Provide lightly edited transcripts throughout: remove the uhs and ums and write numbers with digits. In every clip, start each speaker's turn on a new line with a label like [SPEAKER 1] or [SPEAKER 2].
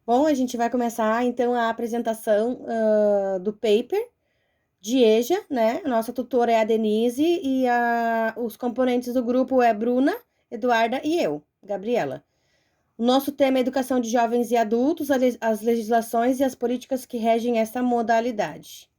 [SPEAKER 1] Bom, a gente vai começar então a apresentação do paper de EJA, né? A nossa tutora é a Denise e os componentes do grupo é Bruna, Eduarda e eu, Gabriela. O nosso tema é educação de jovens e adultos, as legislações e as políticas que regem essa modalidade.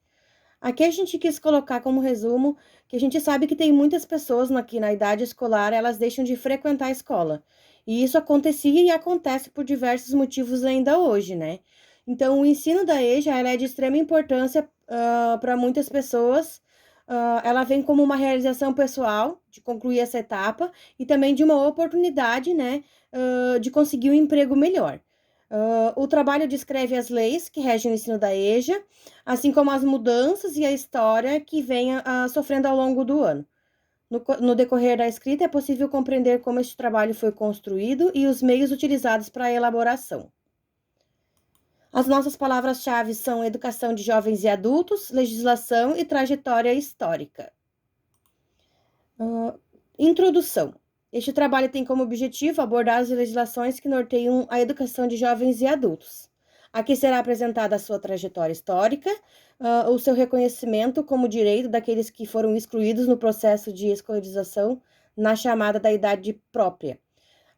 [SPEAKER 1] Aqui a gente quis colocar como resumo que a gente sabe que tem muitas pessoas aqui na idade escolar, elas deixam de frequentar a escola. E isso acontecia e acontece por diversos motivos ainda hoje, né? Então, o ensino da EJA, ela é de extrema importância para muitas pessoas. Ela vem como uma realização pessoal de concluir essa etapa e também de uma oportunidade, né, de conseguir um emprego melhor. O trabalho descreve as leis que regem o ensino da EJA, assim como as mudanças e a história que vem sofrendo ao longo do ano. No decorrer da escrita, é possível compreender como este trabalho foi construído e os meios utilizados para a elaboração. As nossas palavras-chave são educação de jovens e adultos, legislação e trajetória histórica. Introdução. Este trabalho tem como objetivo abordar as legislações que norteiam a educação de jovens e adultos. Aqui será apresentada a sua trajetória histórica, o seu reconhecimento como direito daqueles que foram excluídos no processo de escolarização na chamada da idade própria.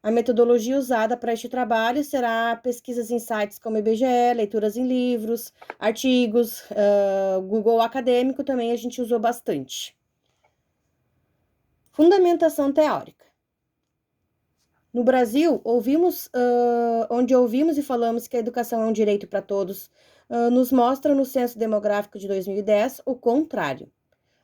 [SPEAKER 1] A metodologia usada para este trabalho será pesquisas em sites como IBGE, leituras em livros, artigos, Google Acadêmico também a gente usou bastante. Fundamentação teórica. No Brasil, onde ouvimos e falamos que a educação é um direito para todos, nos mostra no Censo Demográfico de 2010 o contrário.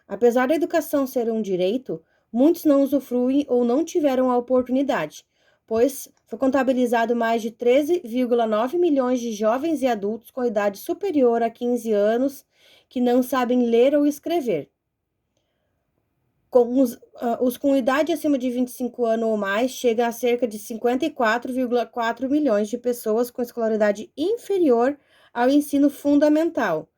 [SPEAKER 1] Apesar da educação ser um direito, muitos não usufruem ou não tiveram a oportunidade, pois foi contabilizado mais de 13,9 milhões de jovens e adultos com idade superior a 15 anos que não sabem ler ou escrever. Os com idade acima de 25 anos ou mais chega a cerca de 54,4 milhões de pessoas com escolaridade inferior ao ensino fundamental.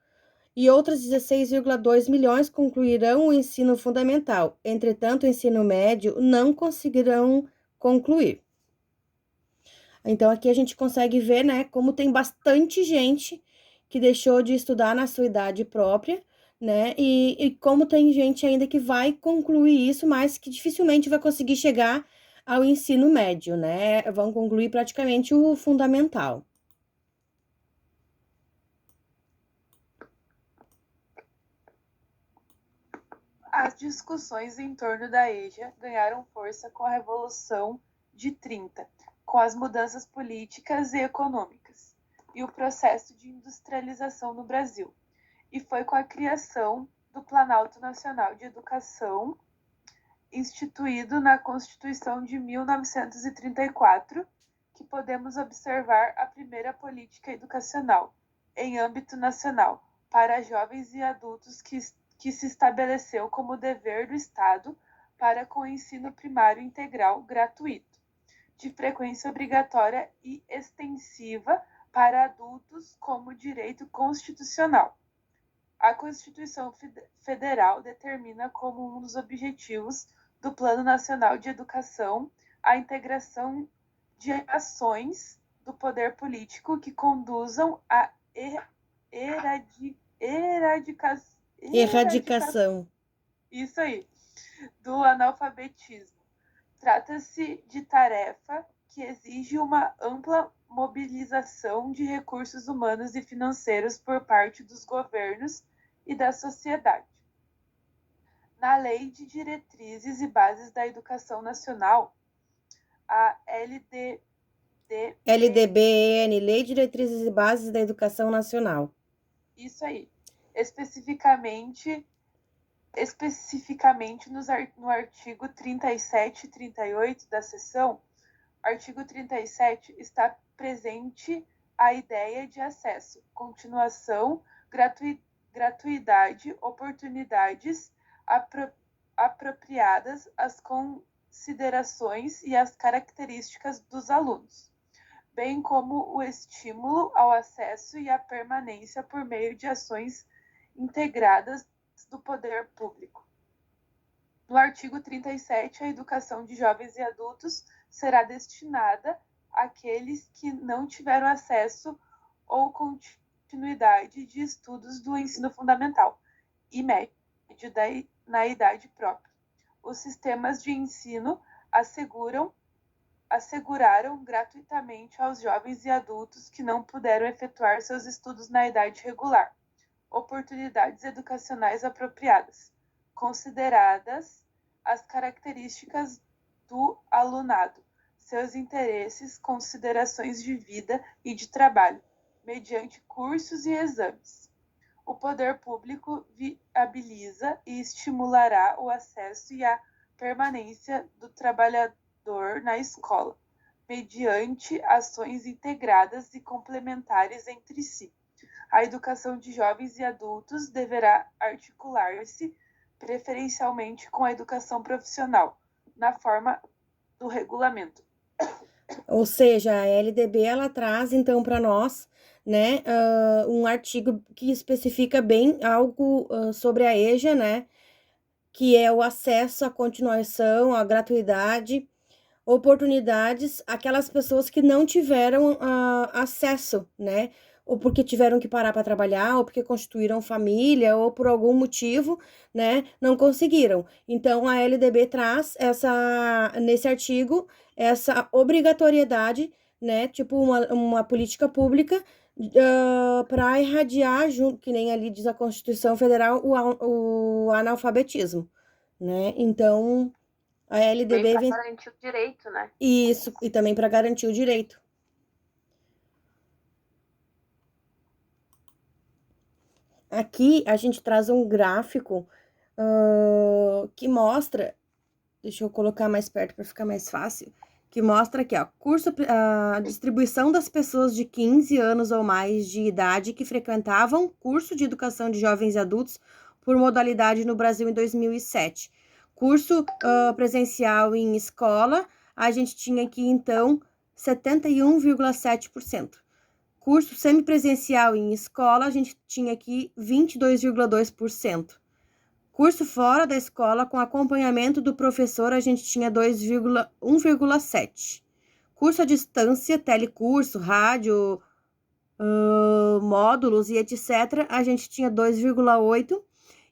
[SPEAKER 1] E outras 16,2 milhões concluirão o ensino fundamental. Entretanto, o ensino médio não conseguirão concluir. Então, aqui a gente consegue ver, né, como tem bastante gente que deixou de estudar na sua idade própria, né, e como tem gente ainda que vai concluir isso, mas que dificilmente vai conseguir chegar ao ensino médio, né, vão concluir praticamente o fundamental.
[SPEAKER 2] As discussões em torno da EJA ganharam força com a Revolução de 30, com as mudanças políticas e econômicas, e o processo de industrialização no Brasil. E foi com a criação do Planalto Nacional de Educação, instituído na Constituição de 1934, que podemos observar a primeira política educacional, em âmbito nacional, para jovens e adultos que se estabeleceu como dever do Estado para com o ensino primário integral gratuito, de frequência obrigatória e extensiva para adultos como direito constitucional. A Constituição Federal determina como um dos objetivos do Plano Nacional de Educação a integração de ações do poder político que conduzam à
[SPEAKER 1] Erradicação.
[SPEAKER 2] Isso aí, do analfabetismo. Trata-se de tarefa que exige uma ampla mobilização de recursos humanos e financeiros por parte dos governos e da sociedade. Na Lei de Diretrizes e Bases da Educação Nacional, a
[SPEAKER 1] LDBN, Lei de Diretrizes e Bases da Educação Nacional.
[SPEAKER 2] Isso aí. Especificamente no artigo 37 e 38 da seção, artigo 37 está presente a ideia de acesso, continuação, gratuidade, oportunidades apropriadas às considerações e às características dos alunos, bem como o estímulo ao acesso e à permanência por meio de ações integradas do poder público. No artigo 37, a educação de jovens e adultos será destinada aqueles que não tiveram acesso ou continuidade de estudos do ensino fundamental e médio na idade própria. Os sistemas de ensino asseguraram gratuitamente aos jovens e adultos que não puderam efetuar seus estudos na idade regular oportunidades educacionais apropriadas, consideradas as características do alunado, seus interesses, considerações de vida e de trabalho, mediante cursos e exames. O poder público viabiliza e estimulará o acesso e a permanência do trabalhador na escola, mediante ações integradas e complementares entre si. A educação de jovens e adultos deverá articular-se preferencialmente com a educação profissional, na forma do regulamento.
[SPEAKER 1] Ou seja, a LDB ela traz então para nós, né, um artigo que especifica bem algo sobre a EJA, né, que é o acesso à continuação, à gratuidade, oportunidades àquelas pessoas que não tiveram acesso, né, ou porque tiveram que parar para trabalhar, ou porque constituíram família, ou por algum motivo, né, não conseguiram. Então, a LDB traz nesse artigo, essa obrigatoriedade, né, tipo uma política pública para irradiar, que nem ali diz a Constituição Federal, o analfabetismo, né? Então, a LDB
[SPEAKER 3] vem para garantir o direito, né?
[SPEAKER 1] Isso, e também para garantir o direito. Aqui a gente traz um gráfico que mostra, deixa eu colocar mais perto para ficar mais fácil, que mostra aqui, ó, a distribuição das pessoas de 15 anos ou mais de idade que frequentavam curso de educação de jovens e adultos por modalidade no Brasil em 2007. Curso presencial em escola, a gente tinha aqui, então, 71,7%. Curso semipresencial em escola, a gente tinha aqui 22,2%. Curso fora da escola, com acompanhamento do professor, a gente tinha 1,7%. Curso à distância, telecurso, rádio, módulos e etc., a gente tinha 2,8%.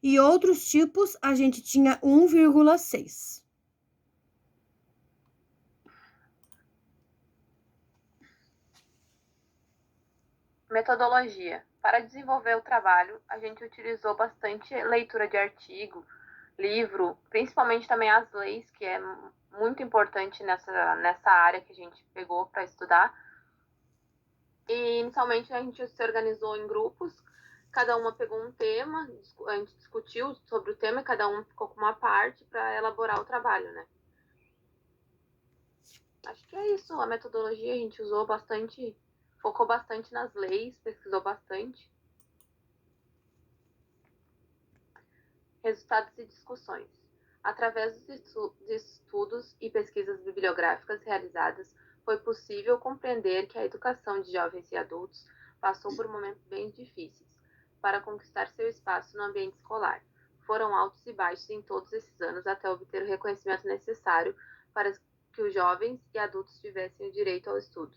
[SPEAKER 1] E outros tipos, a gente tinha 1,6%.
[SPEAKER 3] Metodologia. Para desenvolver o trabalho, a gente utilizou bastante leitura de artigo, livro, principalmente também as leis, que é muito importante nessa área que a gente pegou para estudar. E inicialmente a gente se organizou em grupos, cada uma pegou um tema, a gente discutiu sobre o tema e cada um ficou com uma parte para elaborar o trabalho, né? Acho que é isso, a metodologia a gente usou bastante, focou bastante nas leis, pesquisou bastante. Resultados e discussões. Através dos estudos e pesquisas bibliográficas realizadas, foi possível compreender que a educação de jovens e adultos passou por momentos bem difíceis para conquistar seu espaço no ambiente escolar. Foram altos e baixos em todos esses anos até obter o reconhecimento necessário para que os jovens e adultos tivessem o direito ao estudo.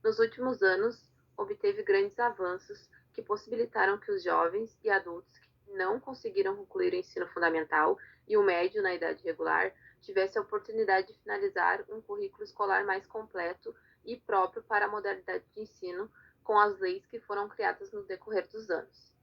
[SPEAKER 3] Nos últimos anos, obteve grandes avanços que possibilitaram que os jovens e adultos que não conseguiram concluir o ensino fundamental e o médio na idade regular tivessem a oportunidade de finalizar um currículo escolar mais completo e próprio para a modalidade de ensino, com as leis que foram criadas no decorrer dos anos.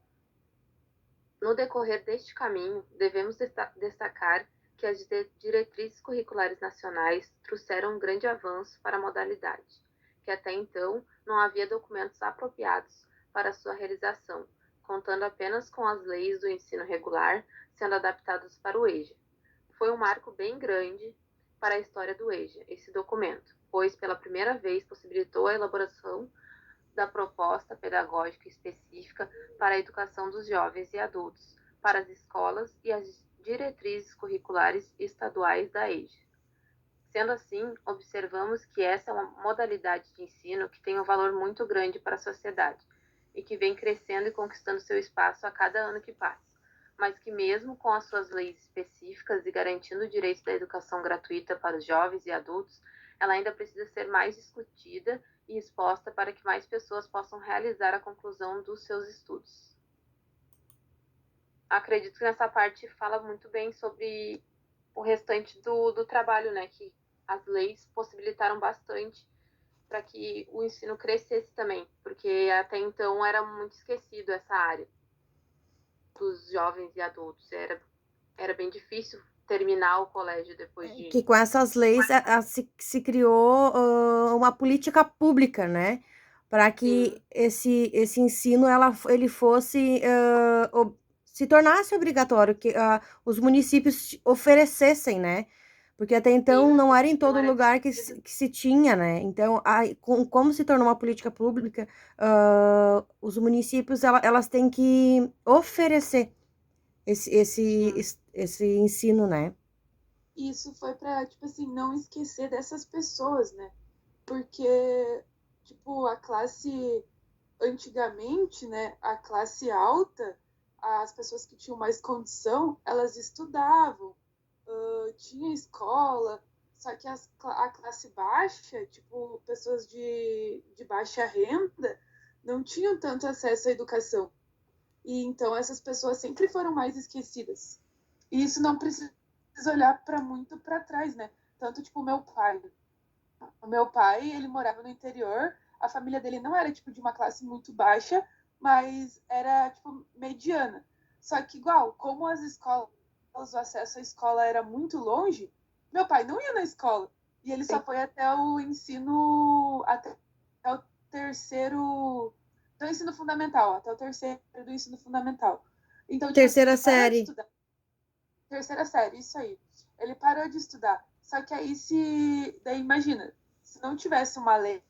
[SPEAKER 3] No decorrer deste caminho, devemos destacar que as diretrizes curriculares nacionais trouxeram um grande avanço para a modalidade, que até então não havia documentos apropriados para sua realização, contando apenas com as leis do ensino regular sendo adaptadas para o EJA. Foi um marco bem grande para a história do EJA, esse documento, pois pela primeira vez possibilitou a elaboração da proposta pedagógica específica para a educação dos jovens e adultos, para as escolas e as diretrizes curriculares estaduais da EJA. Sendo assim, observamos que essa é uma modalidade de ensino que tem um valor muito grande para a sociedade e que vem crescendo e conquistando seu espaço a cada ano que passa, mas que mesmo com as suas leis específicas e garantindo o direito da educação gratuita para os jovens e adultos, ela ainda precisa ser mais discutida e exposta para que mais pessoas possam realizar a conclusão dos seus estudos. Acredito que nessa parte fala muito bem sobre o restante do trabalho, né? Que as leis possibilitaram bastante para que o ensino crescesse também, porque até então era muito esquecido essa área dos jovens e adultos. Era bem difícil terminar o colégio depois
[SPEAKER 1] Que
[SPEAKER 3] de...
[SPEAKER 1] com essas leis se criou uma política pública, né? Para
[SPEAKER 3] Sim,
[SPEAKER 1] que esse ensino ele fosse se tornasse obrigatório, que os municípios oferecessem, né? Porque até então
[SPEAKER 3] sim,
[SPEAKER 1] não era em
[SPEAKER 3] não
[SPEAKER 1] todo
[SPEAKER 3] era
[SPEAKER 1] lugar
[SPEAKER 3] discutido.
[SPEAKER 1] que se tinha, né? Então, como se tornou uma política pública, os municípios elas têm que oferecer esse, esse,
[SPEAKER 3] Sim,
[SPEAKER 1] esse ensino, né?
[SPEAKER 2] E isso foi pra, tipo assim, não esquecer dessas pessoas, né? Porque, tipo, a classe antigamente, né, a classe alta, as pessoas que tinham mais condição, elas estudavam, tinha escola, só que a classe baixa, tipo, pessoas de baixa renda, não tinham tanto acesso à educação. E então essas pessoas sempre foram mais esquecidas. E isso não precisa olhar para muito para trás, né? Tanto tipo o meu pai. O meu pai, ele morava no interior, a família dele não era tipo de uma classe muito baixa, mas era tipo mediana. Só que igual, como as escolas, o acesso à escola era muito longe, meu pai não ia na escola. E ele só
[SPEAKER 3] sim.
[SPEAKER 2] foi até o ensino até o terceiro do ensino fundamental, até o terceiro do ensino fundamental. Então, tipo assim,
[SPEAKER 1] Terceira
[SPEAKER 2] ele parou de
[SPEAKER 1] série.
[SPEAKER 2] estudar. Terceira série, isso aí. Ele parou de estudar. Só que aí se. Daí imagina, se não tivesse uma lei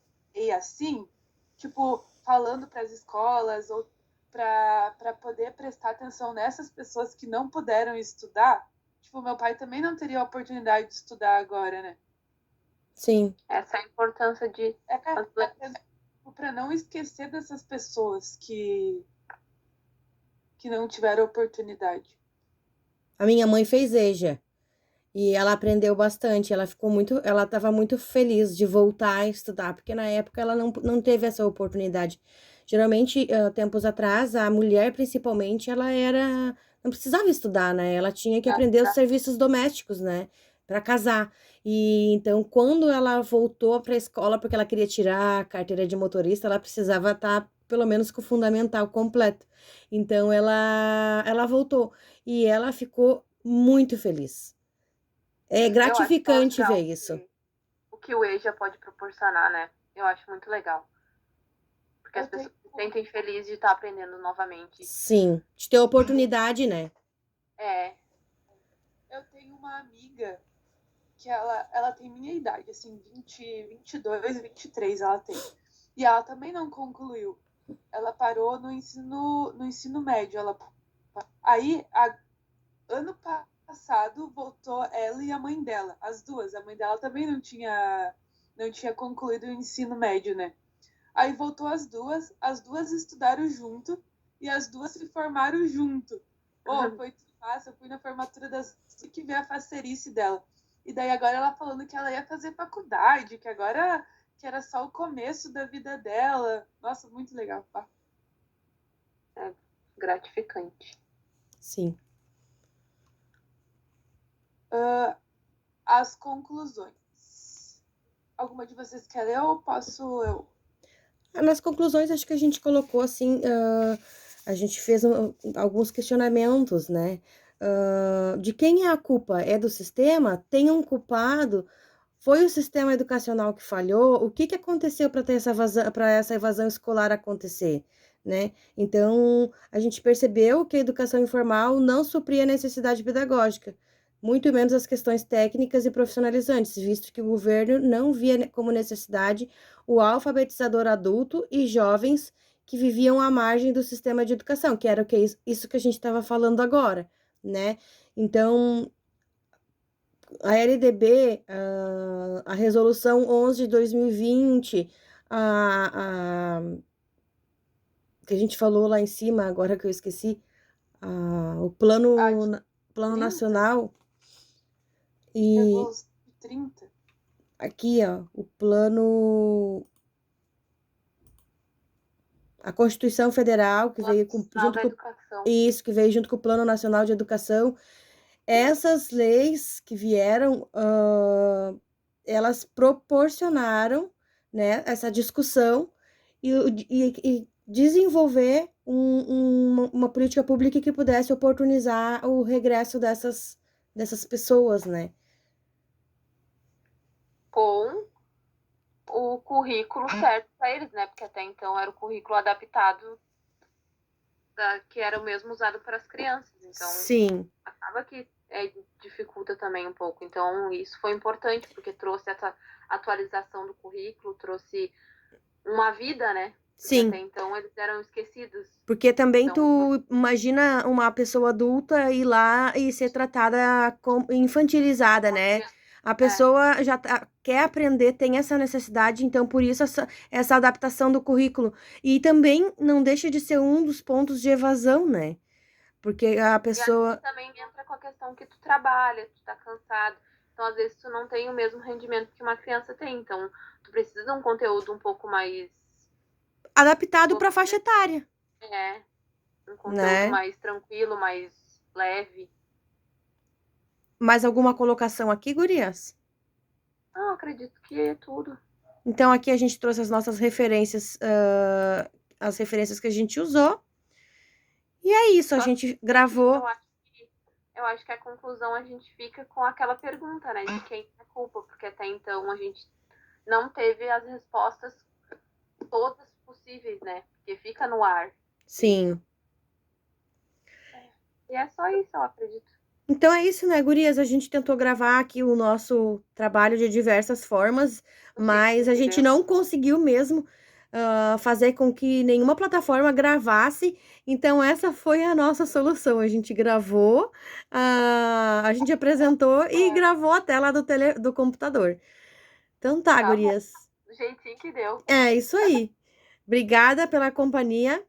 [SPEAKER 2] assim, tipo, falando para as escolas ou para poder prestar atenção nessas pessoas que não puderam estudar, tipo, meu pai também não teria a oportunidade de estudar agora, né?
[SPEAKER 1] Sim.
[SPEAKER 3] Essa é a importância de...
[SPEAKER 2] É para não esquecer dessas pessoas que não tiveram oportunidade.
[SPEAKER 1] A minha mãe fez EJA e ela aprendeu bastante. Ela estava muito feliz de voltar a estudar, porque na época ela não teve essa oportunidade. Geralmente, tempos atrás, a mulher, principalmente, não precisava estudar, né? Ela tinha que aprender os serviços domésticos, né? Para casar. E então, quando ela voltou para a escola, porque ela queria tirar a carteira de motorista, ela precisava estar pelo menos com o fundamental completo. Então, ela voltou e ela ficou muito feliz. É
[SPEAKER 3] Eu acho tão
[SPEAKER 1] gratificante ver
[SPEAKER 3] legal
[SPEAKER 1] isso.
[SPEAKER 3] o que o EJA pode proporcionar, né? Eu acho muito legal. Porque as
[SPEAKER 2] Eu tenho,
[SPEAKER 3] pessoas se sentem felizes de estar aprendendo novamente.
[SPEAKER 1] Sim, de ter oportunidade, né?
[SPEAKER 3] É,
[SPEAKER 2] eu tenho uma amiga que ela tem minha idade, assim, 22, 23 ela tem. E ela também não concluiu. Ela parou no ensino médio. Aí, ano passado, voltou ela e a mãe dela, as duas. A mãe dela também não tinha concluído o ensino médio, né? Aí voltou as duas estudaram junto e as duas se formaram junto. Oh, foi fácil, eu fui na formatura das que ver a facerice dela. E daí agora ela falando que ela ia fazer faculdade, que agora que era só o começo da vida dela. Nossa, muito legal. Pá.
[SPEAKER 3] é gratificante.
[SPEAKER 1] Sim.
[SPEAKER 2] As conclusões. Alguma de vocês quer ler ou posso eu?
[SPEAKER 1] Nas conclusões, acho que a gente colocou assim, a gente fez alguns questionamentos, né? De quem é a culpa? É do sistema? Tem um culpado? Foi o sistema educacional que falhou? O que aconteceu para essa evasão escolar acontecer, né? Então, a gente percebeu que a educação informal não supria a necessidade pedagógica, muito menos as questões técnicas e profissionalizantes, visto que o governo não via como necessidade o alfabetizador adulto e jovens que viviam à margem do sistema de educação, que era isso que a gente estava falando agora, né? Então, a LDB, a resolução 11 de 2020, a, a, que a gente falou lá em cima, agora que eu esqueci, o
[SPEAKER 2] A de
[SPEAKER 1] plano
[SPEAKER 2] 30?
[SPEAKER 1] nacional, e
[SPEAKER 2] Revolução de 30?
[SPEAKER 1] Aqui, ó, o plano... A Constituição Federal, que veio
[SPEAKER 3] Nacional da Educação.
[SPEAKER 1] Isso, que veio junto com o Plano Nacional de Educação. Essas leis que vieram, elas proporcionaram, né, essa discussão e desenvolver uma política pública que pudesse oportunizar o regresso dessas pessoas, né?
[SPEAKER 3] Com o currículo certo para eles, né? Porque até então era o currículo adaptado que era o mesmo usado para as crianças. Então,
[SPEAKER 1] sim,
[SPEAKER 3] acaba que dificulta também um pouco. Então, isso foi importante, porque trouxe essa atualização do currículo, trouxe uma vida, né? Porque
[SPEAKER 1] sim.
[SPEAKER 3] até então eles eram esquecidos.
[SPEAKER 1] Porque também
[SPEAKER 3] Então,
[SPEAKER 1] tu imagina uma pessoa adulta ir lá e ser tratada infantilizada, né? A pessoa já quer aprender, tem essa necessidade, então por isso essa adaptação do currículo. E também não deixa de ser um dos pontos de evasão, né? Porque a
[SPEAKER 3] E
[SPEAKER 1] pessoa.
[SPEAKER 3] aí também entra com a questão que tu trabalha, tu tá cansado. Então, às vezes, tu não tem o mesmo rendimento que uma criança tem. Então, tu precisa de um conteúdo um pouco mais...
[SPEAKER 1] Adaptado para a faixa etária,
[SPEAKER 3] um conteúdo
[SPEAKER 1] né?
[SPEAKER 3] mais tranquilo, mais leve.
[SPEAKER 1] Mais alguma colocação aqui, gurias?
[SPEAKER 3] Não, acredito que é tudo.
[SPEAKER 1] Então, aqui a gente trouxe as nossas referências, as referências que a gente usou. E é isso, a gente gravou.
[SPEAKER 3] Eu acho que a conclusão a gente fica com aquela pergunta, né? De quem é a culpa, porque até então a gente não teve as respostas todas possíveis, né? Porque fica no ar.
[SPEAKER 1] Sim.
[SPEAKER 3] E é só isso, eu acredito.
[SPEAKER 1] Então é isso, né, gurias? A gente tentou gravar aqui o nosso trabalho de diversas formas, mas a gente não conseguiu mesmo fazer com que nenhuma plataforma gravasse. Então essa foi a nossa solução. A gente gravou, a gente apresentou e gravou a tela do computador. Então tá, gurias.
[SPEAKER 3] Do jeitinho que deu.
[SPEAKER 1] É isso aí. Obrigada pela companhia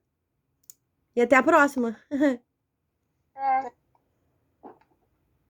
[SPEAKER 1] e até a próxima.